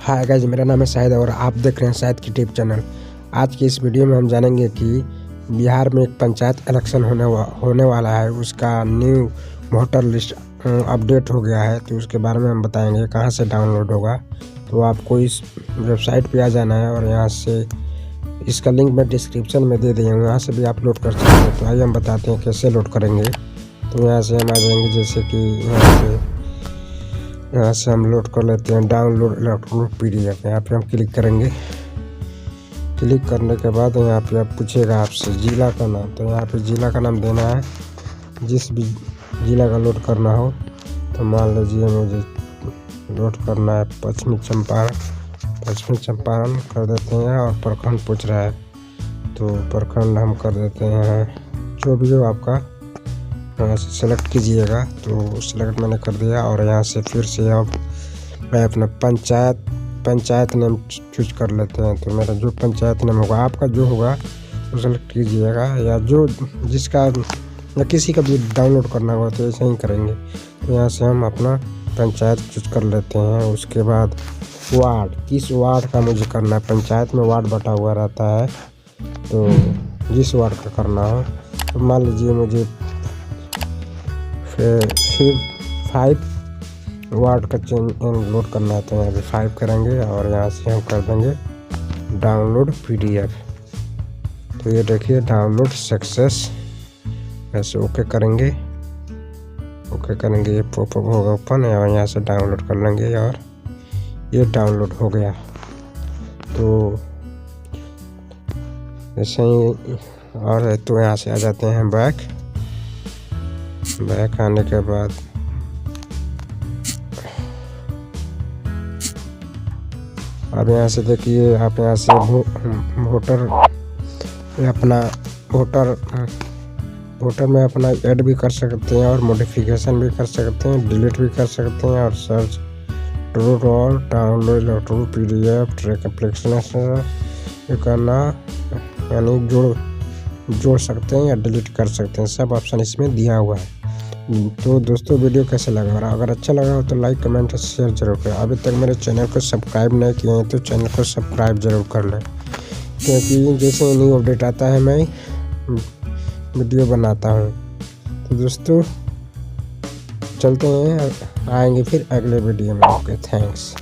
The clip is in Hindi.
हाय गाइस, मेरा नाम है शाहिद और आप देख रहे हैं शाहिद की टिप चैनल। आज की इस वीडियो में हम जानेंगे कि बिहार में एक पंचायत इलेक्शन होने वाला है। उसका न्यू वोटर लिस्ट अपडेट हो गया है, तो उसके बारे में हम बताएंगे कहां से डाउनलोड होगा। तो आपको इस वेबसाइट पे आ जाना है और यहां से इसका लिंक मैं डिस्क्रिप्शन में दे दिया हूँ, यहाँ से भी आप लोड कर सकते हैं। तो आइए हम बताते हैं कैसे लोड करेंगे। तो यहाँ से हम आ जाएंगे, जैसे कि यहाँ से हम लोड कर लेते हैं डाउनलोड इलेक्ट्रॉनिक PDF। यहाँ पे हम क्लिक करेंगे। क्लिक करने के बाद यहाँ पे आप पूछेगा आपसे जिला का नाम, तो यहाँ पे जिला का नाम देना है। जिस भी जिला का लोड करना हो, तो मान लीजिए मुझे लोड करना है पश्चिमी चंपारण कर देते हैं। और प्रखंड पूछ रहा है, तो प्रखंड हम कर देते हैं। जो भी हो आपका यहाँ से सेलेक्ट कीजिएगा। तो सेलेक्ट मैंने कर दिया और यहाँ से फिर से अब मैं अपना पंचायत नेम चूज कर लेते हैं। तो मेरा जो पंचायत नेम होगा, आपका जो होगा वो सेलेक्ट कीजिएगा, या जो जिसका या किसी का भी डाउनलोड करना होगा तो ऐसे ही करेंगे। तो यहाँ से हम अपना पंचायत चूज कर लेते हैं। उसके बाद वार्ड, किस वार्ड का मुझे करना है। पंचायत में वार्ड बटा हुआ रहता है, तो जिस वार्ड का करना हो, तो मान लीजिए मुझे फिर 5 वार्ड का लोड करना है। तो यहाँ पे 5 करेंगे और यहाँ से हम कर देंगे डाउनलोड PDF। तो ये देखिए डाउनलोड सक्सेस। ऐसे ओके करेंगे, ये पॉपअप होगा ओपन, और यहाँ से डाउनलोड कर लेंगे और ये डाउनलोड हो गया। तो ऐसे ही और तो यहाँ से आ जाते हैं बैक आने के बाद अब यहाँ से देखिए, आप यहाँ से वोटर में अपना ऐड भी कर सकते हैं और मॉडिफिकेशन भी कर सकते हैं, डिलीट भी कर सकते हैं। और सर्च ट्रू और download electronic PDF track application करना, यानी जोड़ सकते हैं या डिलीट कर सकते हैं। सब ऑप्शन इसमें दिया हुआ है। तो दोस्तों, वीडियो कैसा लगा, और अगर अच्छा लगा हो तो लाइक कमेंट और शेयर जरूर करें। अभी तक मेरे चैनल को सब्सक्राइब नहीं किए हैं तो चैनल को सब्सक्राइब जरूर कर लें, क्योंकि जैसे न्यू अपडेट आता है मैं वीडियो बनाता हूँ। तो दोस्तों चलते हैं, आएंगे फिर अगले वीडियो में। Okay, thanks.